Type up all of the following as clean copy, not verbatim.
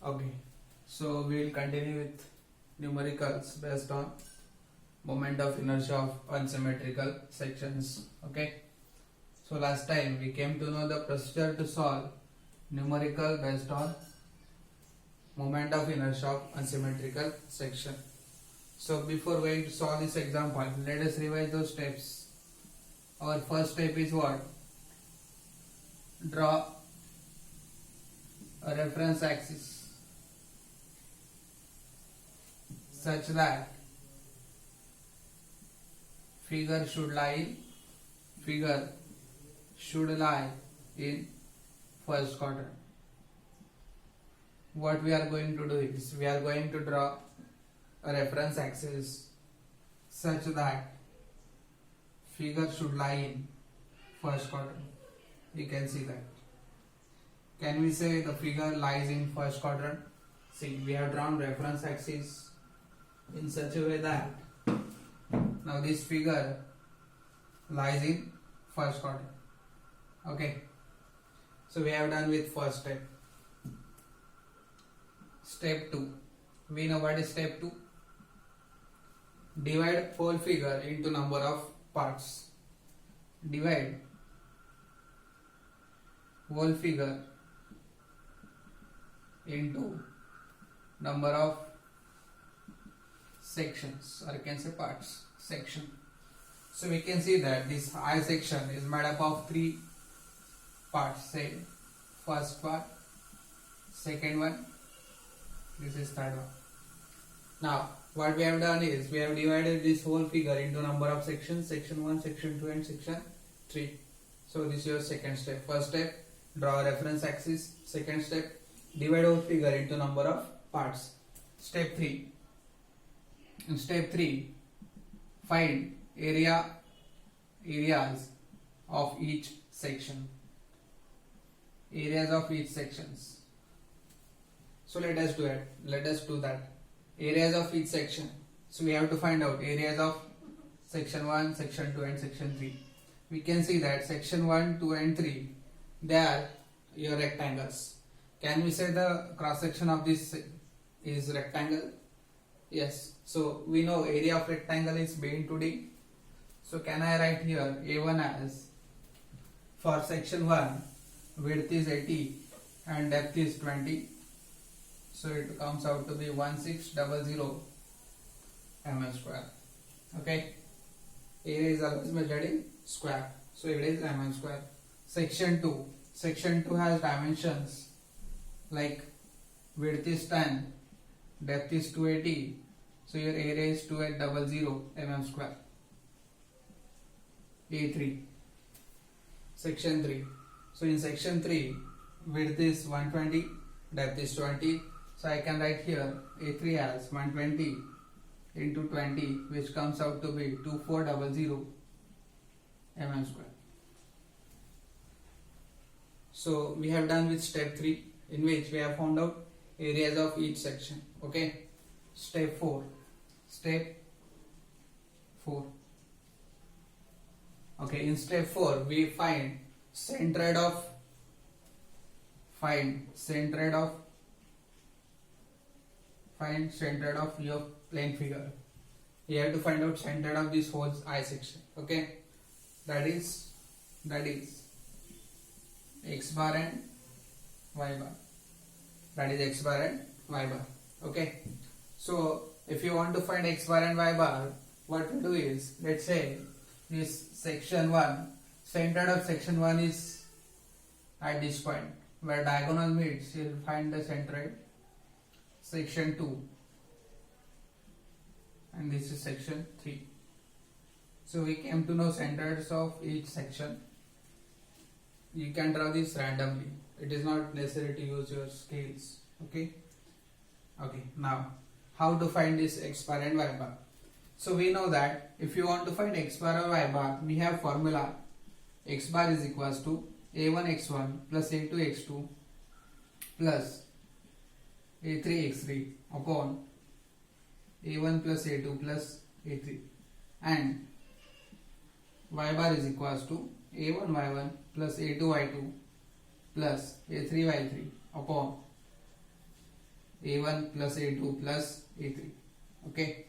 Okay, so we will continue with numericals based on moment of inertia of unsymmetrical sections. Okay, so last time we came to know the procedure to solve numerical based on moment of inertia of unsymmetrical section. So before going to solve this example, let us revise those steps. Our first step is what? Draw a reference axis such that figure should lie in first quadrant. What we are going to do is we are going to draw a reference axis such that figure should lie in first quadrant. You can see that. Can we say the figure lies in first quadrant? See, we have drawn reference axis in such a way that now this figure lies in first quadrant. Okay, so we have done with first step. Step 2, we know what is step 2. Divide whole figure into number of parts. Divide whole figure into number of sections, or you can say parts, section. So we can see that this I section is made up of 3 parts. Say first part, second one, this is third one. Now what we have done is we have divided this whole figure into number of sections, section 1, section 2 and section 3. So this is your second step. First step, draw a reference axis. Second step, divide whole figure into number of parts. Step 3. In step 3, find areas of each section. Areas of each sections. So let us do it. Let us do that. Areas of each section. So we have to find out areas of section 1, section 2 and section 3. We can see that section 1, 2 and 3, they are your rectangles. Can we say the cross section of this is rectangle? Yes. So we know area of rectangle is B into D. So can I write here A1 as, for section 1 width is 80 and depth is 20. So it comes out to be 1600 mm square. Okay. Area is always measured in square. So it is mm square. Section 2. Section 2 has dimensions like width is 10, depth is 280. So your area is 2800 mm square. A3. Section 3. So in section 3, width is 120, depth is 20. So I can write here A3 as 120 into 20, which comes out to be 2400 mm square. So we have done with step 3, in which we have found out areas of each section. Okay. Step 4. Okay, in step 4 we find centroid of your plane figure. You have to find out centroid of this whole I section. Okay, that is x bar and y bar. That is x bar and y bar. Okay, so if you want to find x bar and y bar, what we do is, let's say this section 1, centroid of section 1 is at this point where diagonal meets. You will find the centroid. Section 2 and this is section 3. So we came to know centroids of each section. You can draw this randomly. It is not necessary to use your scales. Okay. Now how to find this x bar and y bar? So we know that if you want to find x bar or y bar, we have formula. X bar is equals to a1 x1 plus a2 x2 plus a3 x3 upon a1 plus a2 plus a3, and y bar is equals to a1 y1 plus a2 y2 plus a3 y3 upon a1 plus a2 plus a3. Okay,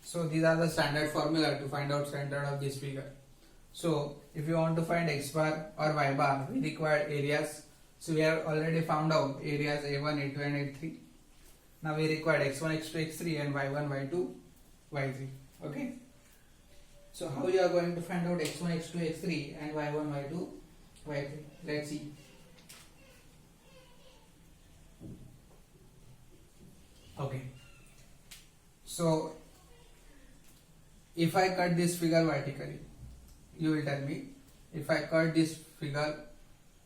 so these are the standard formula to find out center of this figure. So if you want to find x bar or y bar, we require areas. So we have already found out areas a1, a2 and a3. Now we require x1, x2, x3 and y1, y2, y3. Okay, so how you are going to find out x1, x2, x3 and y1, y2, y3? Let's see. Okay, so if I cut this figure vertically, you will tell me, if I cut this figure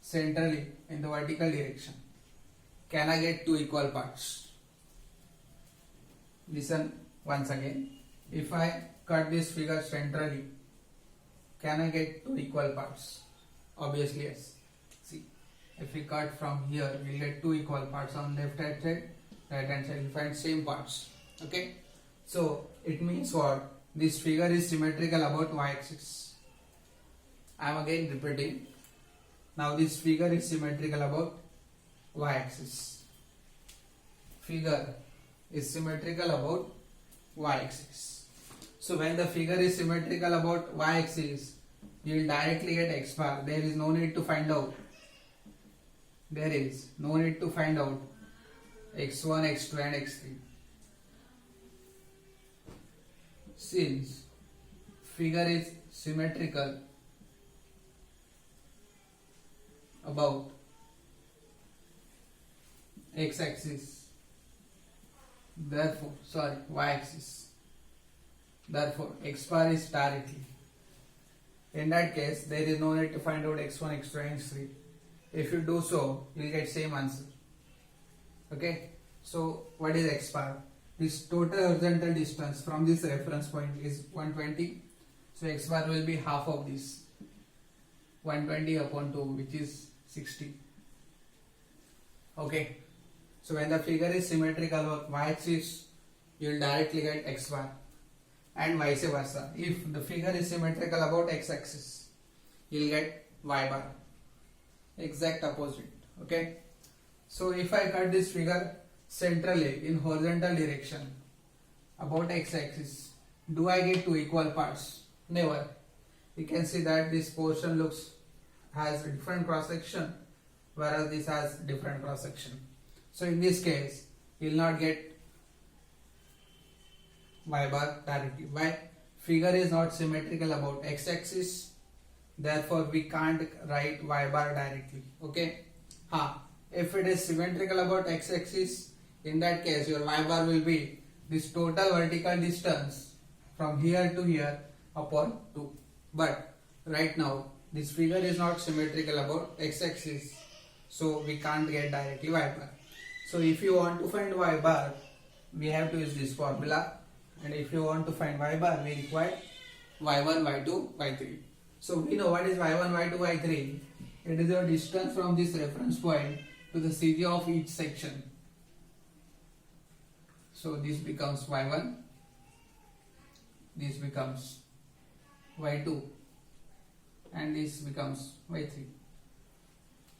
centrally in the vertical direction, can I get two equal parts? Listen once again. If I cut this figure centrally, can I get two equal parts? Obviously yes. See, if we cut from here, we will get two equal parts on left hand side, right hand side. We find same parts. Okay, so it means what? This figure is symmetrical about y-axis. I am again repeating. Now this figure is symmetrical about y-axis. Figure is symmetrical about y-axis. So when the figure is symmetrical about y-axis, you will directly get x bar. There is no need to find out. There is no need to find out x1, x2 and x3. Since figure is symmetrical about x-axis, therefore, y-axis, therefore x bar is directly. In that case, there is no need to find out x1, x2 and x3. If you do so, you will get same answer. Okay, so what is x bar? This total horizontal distance from this reference point is 120. So x bar will be half of this, 120 upon 2, which is 60. Okay, so when the figure is symmetrical about y-axis, you will directly get x bar, and vice versa. If the figure is symmetrical about x-axis, you will get y bar. Exact opposite. Okay, so if I cut this figure centrally in horizontal direction about x-axis, do I get two equal parts? Never. You can see that this portion has a different cross section, whereas this has different cross section. So in this case, you will not get y bar directly. Why? Figure is not symmetrical about x-axis, therefore we can't write y bar directly. Okay. If it is symmetrical about x-axis, in that case your y bar will be this total vertical distance from here to here upon 2. But right now this figure is not symmetrical about x-axis, so we can't get directly y bar. So if you want to find y bar, we have to use this formula, and if you want to find y bar, we require y1, y2, y3. So we know what is y1, y2, y3. It is your distance from this reference point to the CG of each section. So this becomes y1, this becomes y2, and this becomes y3.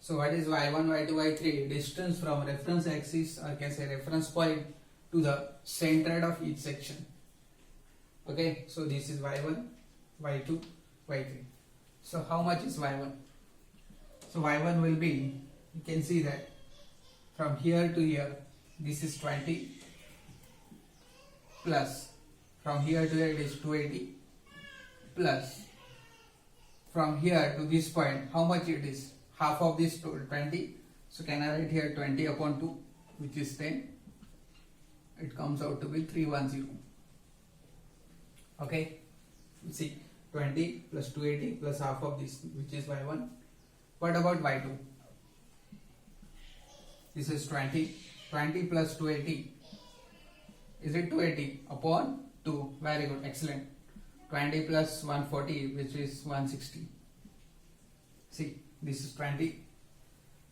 So what is y1, y2, y3? Distance from reference axis, or can say reference point, to the center of each section. Okay, so this is y1, y2, y3. So how much is y1? So y1 will be, you can see that from here to here, this is 20, plus from here to here it is 280, plus from here to this point, how much it is? Half of this 20. So can I write here 20 upon 2, which is 10. It comes out to be 310. Okay, see, 20 plus 280 plus half of this, which is y1. What about y2? This is 20. 20 plus 280. Is it 280 upon 2? Very good, excellent. 20 plus 140, which is 160. See, this is 20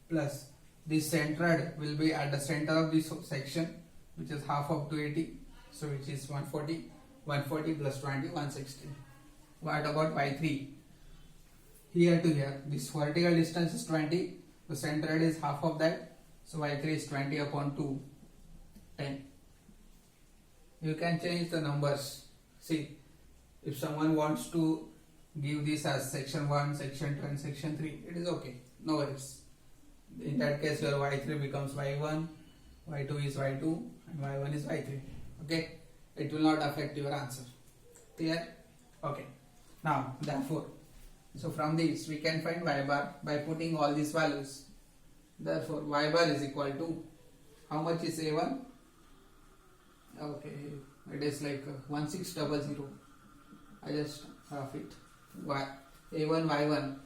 plus this centered will be at the center of this section, which is half of 280, so which is 140. 140 plus 20, 160. What about y3? Here to here, this vertical distance is 20, the centered is half of that, so y3 is 20 upon 2, 10. You can change the numbers. See, if someone wants to give this as section 1, section 2 and section 3, it is okay, no worries. In that case your y3 becomes y1, y2 is y2 and y1 is y3. Okay, it will not affect your answer. Clear? Okay. Now therefore, so from this we can find y bar by putting all these values. Therefore y bar is equal to, how much is a1? Okay, it is like 1600. I just half it. A1 y1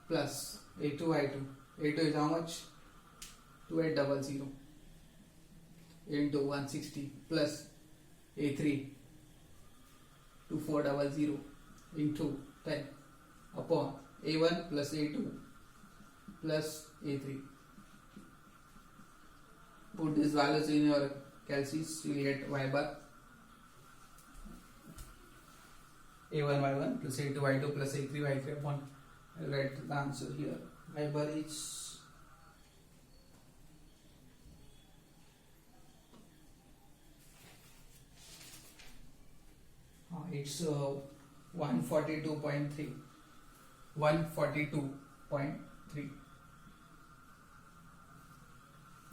plus a2 y2. A2 is how much? 2800 into 160 plus a3 2400 into 10 upon a1 plus a2 plus a3. Put these values in your calcs, you will get y bar. A1 y1 plus a2 y2 plus a3 y3 upon, I will write the answer here. Y bar is it's 142.3. 142.3.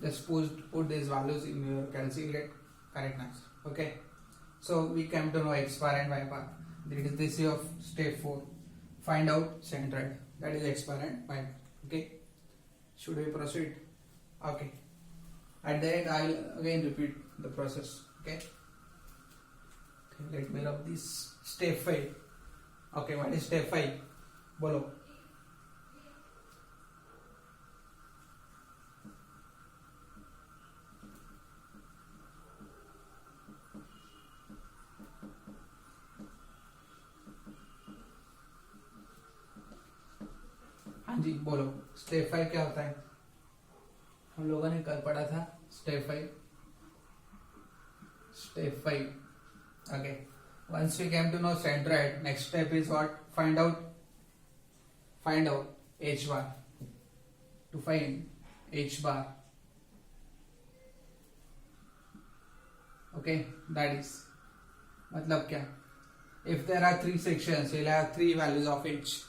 Just put these values in your calculate correct answer. Okay. So we came to know x bar and y bar. This is your step 4. Find out centroid. That is x bar and y bar. Okay. Should we proceed? Okay. At the end I will again repeat the process. Okay. Let me rub this step 5. Okay, what is step 5? Bolo. हाँ जी बोलो, step 5 क्या होता है? हम लोगों ने कल पढ़ा था step 5. Step 5. Okay. Once we came to know centroid, next step is what? Find out h bar. To find h bar. Okay, that is. मतलब क्या? If there are 3 sections, we'll have 3 values of h.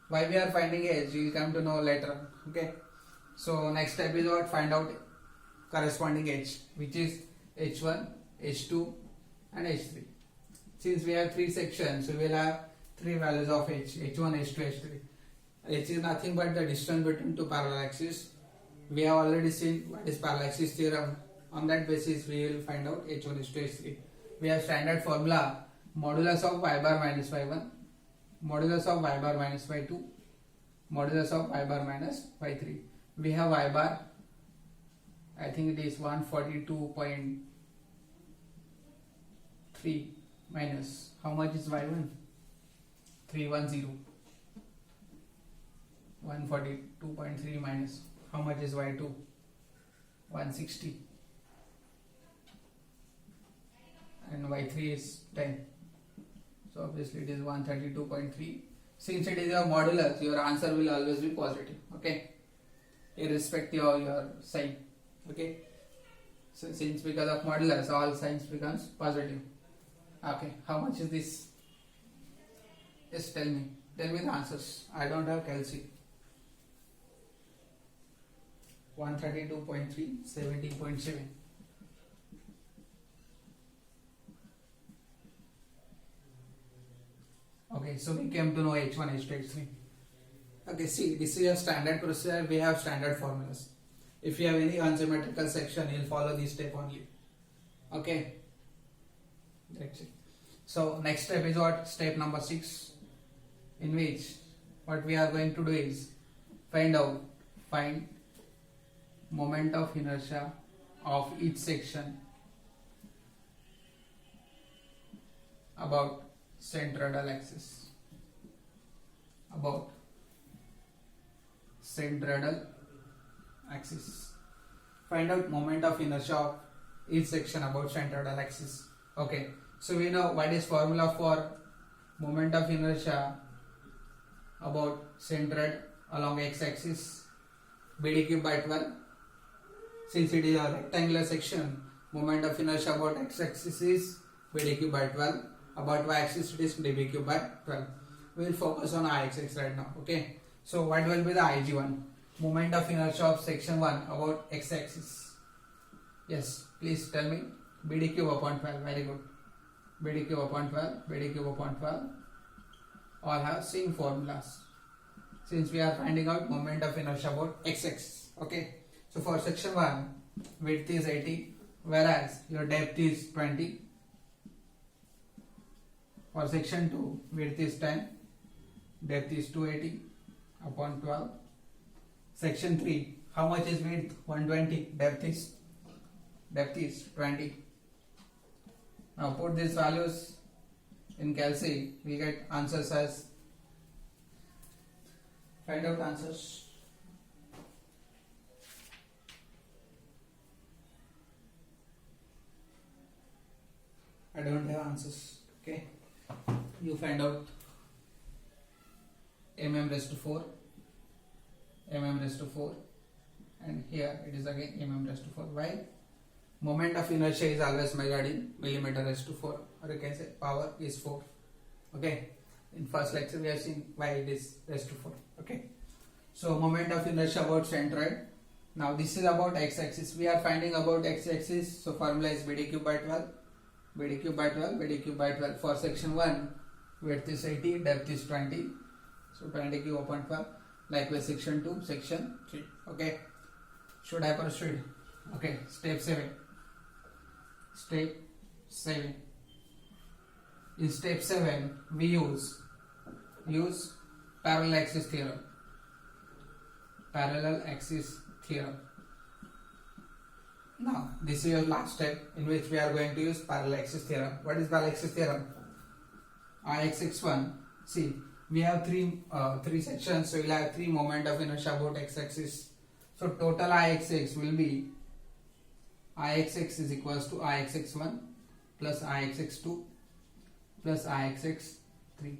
Why we are finding h? We'll come to know later. Okay. So next step is what? Find out corresponding h, which is h1, h2 and h3. Since we have 3 sections, so we will have 3 values of h, h1, h2, h3. H is nothing but the distance between 2 parallel axes. We have already seen what is parallel axis theorem. On that basis, we will find out h1, h2, h3. We have standard formula, modulus of y bar minus y1, modulus of y bar minus y2, modulus of y bar minus y3. We have y bar, I think it is 142.3 minus, how much is y1? 310. 142.3 minus, how much is y2? 160. And y3 is 10. So obviously it is 132.3. Since it is your modulus, your answer will always be positive. Okay, irrespective of your sign. Okay, so since because of modulus, all signs becomes positive. Okay, how much is this? Just tell me the answers. I don't have calci. 132.3, 17.7. Okay, so we came to know h1, h2, h3. Okay, see, this is a standard procedure. We have standard formulas. If you have any unsymmetrical section, you'll follow this step only. Okay, that's it. So next step is what? Step number 6, in which what we are going to do is find moment of inertia of each section about centroidal axis. About centroidal axis. Find out moment of inertia of each section about centroidal axis. Okay, so we know what is formula for moment of inertia about centroid along x-axis. BD cube by 12. Since it is a rectangular section, moment of inertia about x-axis is bdq by 12. About y-axis it is dbq by 12. We will focus on I-axis right now. Okay. So what will be the Ig1? Moment of inertia of section 1 about x-axis. Yes, please tell me. bd cube upon 12. Very good. bd cube upon 12. bd cube upon 12. All have same formulas. Since we are finding out moment of inertia about x-axis. Okay. So for section 1, width is 80, whereas your depth is 20. For section 2, width is 10, depth is 280 upon 12. Section 3, how much is width? 120, depth is 20. Now put these values in Calc, we get answers as, find out answers. I don't have answers. Okay. You find out mm raised to 4, mm raised to 4, and here it is again mm raised to 4. Why? Moment of inertia is always measured in millimeter raised to 4, or you can say power is 4. Okay. In first lecture we have seen why it is raised to 4. Okay. So moment of inertia about centroid. Now this is about x-axis. We are finding about x-axis. So formula is bd cube by 12. bd cube by 12, bd cube by 12. For section 1, width is 80, depth is 20. So 20 cube upon 12. Likewise section 2, section 3. Okay. Should I proceed? Okay. Step 7. Step 7. In step 7, we use parallel axis theorem. Parallel axis theorem. Now, this is your last step in which we are going to use parallel axis theorem. What is parallel axis theorem? Ix1. See, we have three sections, so we will have 3 moment of inertia about x-axis. So total Ix will be Ix is equals to Ix1 plus Ix2 plus Ix3.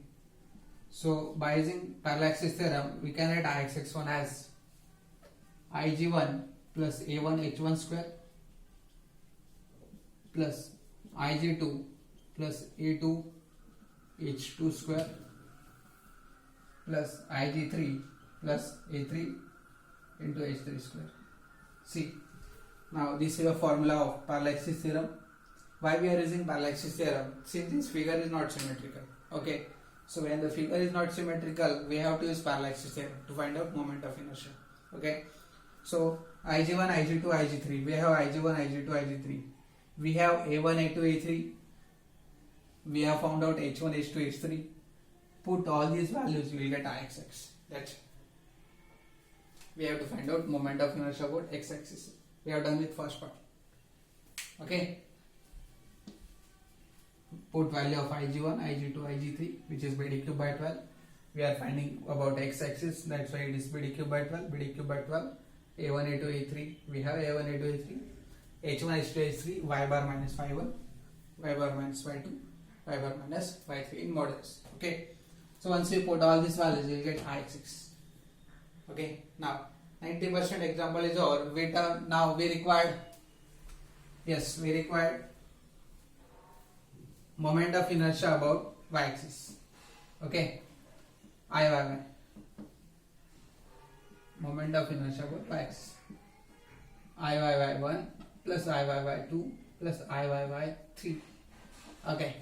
So by using parallel axis theorem, we can write Ix1 as Ig1 plus A1 H1 square plus Ig2 plus A2 H2 square plus Ig3 plus A3 into H3 square. See, now this is a formula of parallel axis theorem. Why we are using parallel axis theorem? Since this figure is not symmetrical. Okay, so when the figure is not symmetrical, we have to use parallel axis theorem to find out moment of inertia. Okay, so Ig1, Ig2, Ig3. We have Ig1, Ig2, Ig3. We have A1, A2, A3. We have found out H1, H2, H3. Put all these values, you will get Ix. That's it. We have to find out moment of inertia about x-axis. We have done with first part. Okay. Put value of Ig1, Ig2, Ig3, which is bd cube by 12. We are finding about x-axis. That's why it is bd cube by 12. bd cube by 12. A1, A2, A3. We have A1, A2, A3. H1, H2, H3. Y bar minus Y1. Y bar minus Y2. Y bar minus Y3 in modulus. Okay. So once we put all these values, you will get Ix. Okay. Now 90% example is over. Now we required moment of inertia about y-axis. Okay. I. Moment of inertia about y-axis. I1 plus I2 plus I3. Okay.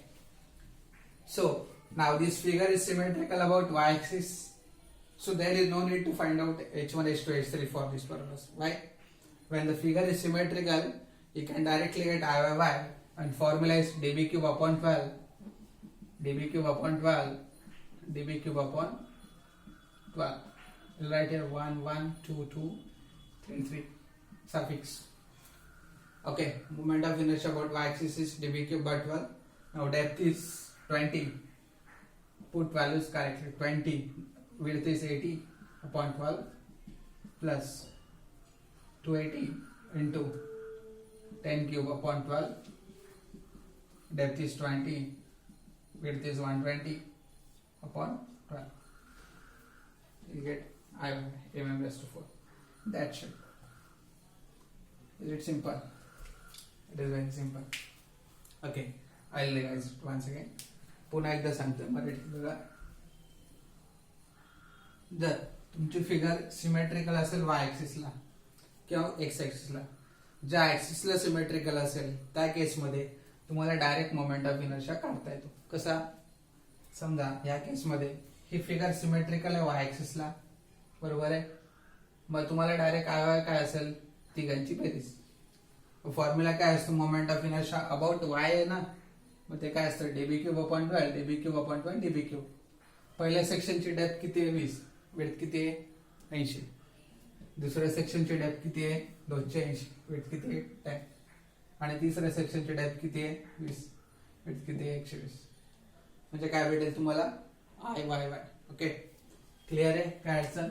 So now this figure is symmetrical about y-axis. So there is no need to find out H1, H2, H3 for this purpose. Why? When the figure is symmetrical, you can directly get Iyy and formula is db cube upon 12. db cube upon 12. db cube upon 12. We'll write here 1, 1, 2, 2, 3, 3. Suffix. Okay. Moment of inertia about y-axis is db cube by 12. Now depth is 20. Put values correctly. 20. Width is 80 upon 12 plus 280 into 10 cube upon 12. Depth is 20. Width is 120 upon 12. You get mm raised to 4. That's it. Is it simple? It is very simple. Okay, I'll revise it once again. पुन्हा एकदा सांगतो मराठीत बघा. जर तुमची figure symmetrical असेल y ऍक्सिसला किंवा x ऍक्सिसला, ज्या ऍक्सिसला सिमेट्रिकल असेल त्या केसमध्ये तुम्हाला डायरेक्ट मोमेंट ऑफ इनर्शिया काढता येतो. कसा? समजा या केसमध्ये ही फिगर सिमेट्रिकल आहे y ऍक्सिसला, बरोबर आहे. मग तुम्हाला डायरेक्ट काय असेल? तिघांची बेरीज. फॉर्म्युला काय असतो? Moment of inertia about y आहे ना, मग ते काय असतं? DB cube upon 12, dB cube upon 12 dB cube. पहिल्या सेक्शनची डेप्थ किती आहे? 20. विड्थ किती आहे? 80. दुसऱ्या सेक्शनची डेप्थ किती आहे? 280. विड्थ किती आहे? 10. आणि तिसऱ्या सेक्शनची डेप्थ किती आहे? 20. विड्थ किती आहे? 120. म्हणजे काय भेटेल तुम्हाला? आय वाय वाय. ओके, क्लिअर आहे? काय अडचण?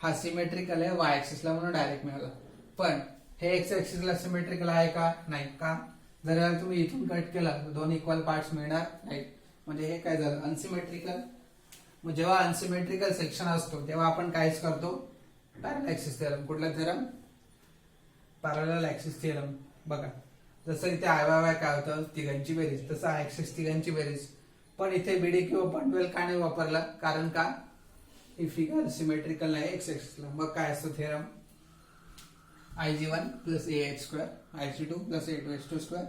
हा सिमेट्रिकल आहे y ऍक्सिसला म्हणून डायरेक्ट मिळाला. पण हे x ऍक्सिसला सिमेट्रिकल आहे का? नाही. का? जर तुम्ही इथून कट केला तर दोन इक्वल पार्ट्स मिळणार नाही. म्हणजे हे काय झालं? अनसिमेट्रिकल. मग जेव्हा अनसिमेट्रिकल सेक्शन असतो तेव्हा आपण कायच करतो? Parallel axis theorem. कुठला थिअरम? Parallel axis theorem. बघा, जसं इथे आय वाय वाय काय होतं? तिघांची बेरीज. तसं आय ऍक्सिस तिघांची बेरीज. पण इथे बीडी क्यू अपॉन 12 का नाही वापरला? कारण का? ही फिगर सिमेट्रिकल नाही x ऍक्सिसला. मग काय असतं theorem? IG1 plus AH2 IG2 plus A2H2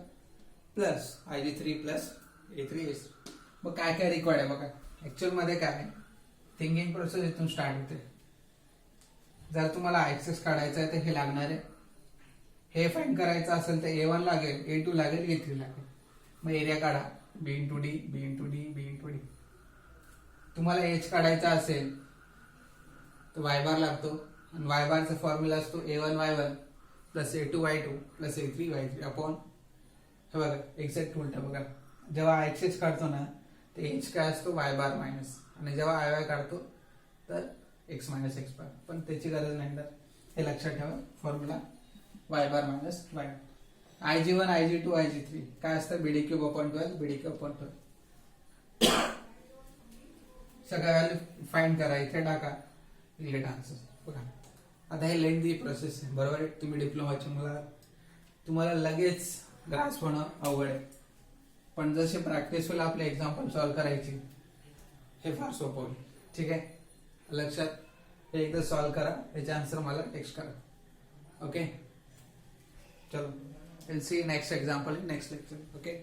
plus IG3 plus A3H3. मग काय काय रिक्वायर्ड आहे बघा. ऍक्च्युअल मध्ये काय? थिंकिंग प्रोसेस इथून स्टार्ट होते. जर तुम्हाला ऍक्सेस काढायचा आहे तर हे लागणार आहे. हे फाइंड करायचं असेल तर A1 लागेल, A2 लागेल, A3 लागेल. मग एरिया काढा. B into D, B into D, B into D. तुम्हाला H काढायचा असेल तर y बार लागतो आणि y बारचा फॉर्म्युला असतो A1 y1 plus A2 y2 plus A3 y3 upon, हे बघा एक्झॅक्ट उलटा. बघा, जेव्हा ऍक्सेस काढतो ना ते h काय असतो? y बार मायनस, आणि जेव्हा आय वाय काढतो तर x मायनस x बार. पण त्याची गरज नाही तर हे लक्षात ठेवा. Formula y bar minus y. IG1 IG2 IG3 काय असतं? BD cube upon 12 BD cube upon 12. सगळ्या व्हॅल्यू फाइंड करा, इथे टाका, लेट आन्सर. बघा, आता हे लेंथी प्रोसेस आहे, बरोबर आहे. तुम्ही डिप्लोमाचे मुलं, तुम्हाला लगेच ग्रास्प होणं अवघड आहे. पण जसे प्रॅक्टिस होईल आपले एक्झाम्पल सॉल्व्ह करायची, हे फार सोपं होईल. ठीक आहे, लक्षात. हे एकदा सॉल्व्ह करा, याचे आन्सर मला टेक्स्ट करा. ओके, चलो, will see next example in next lecture. Okay.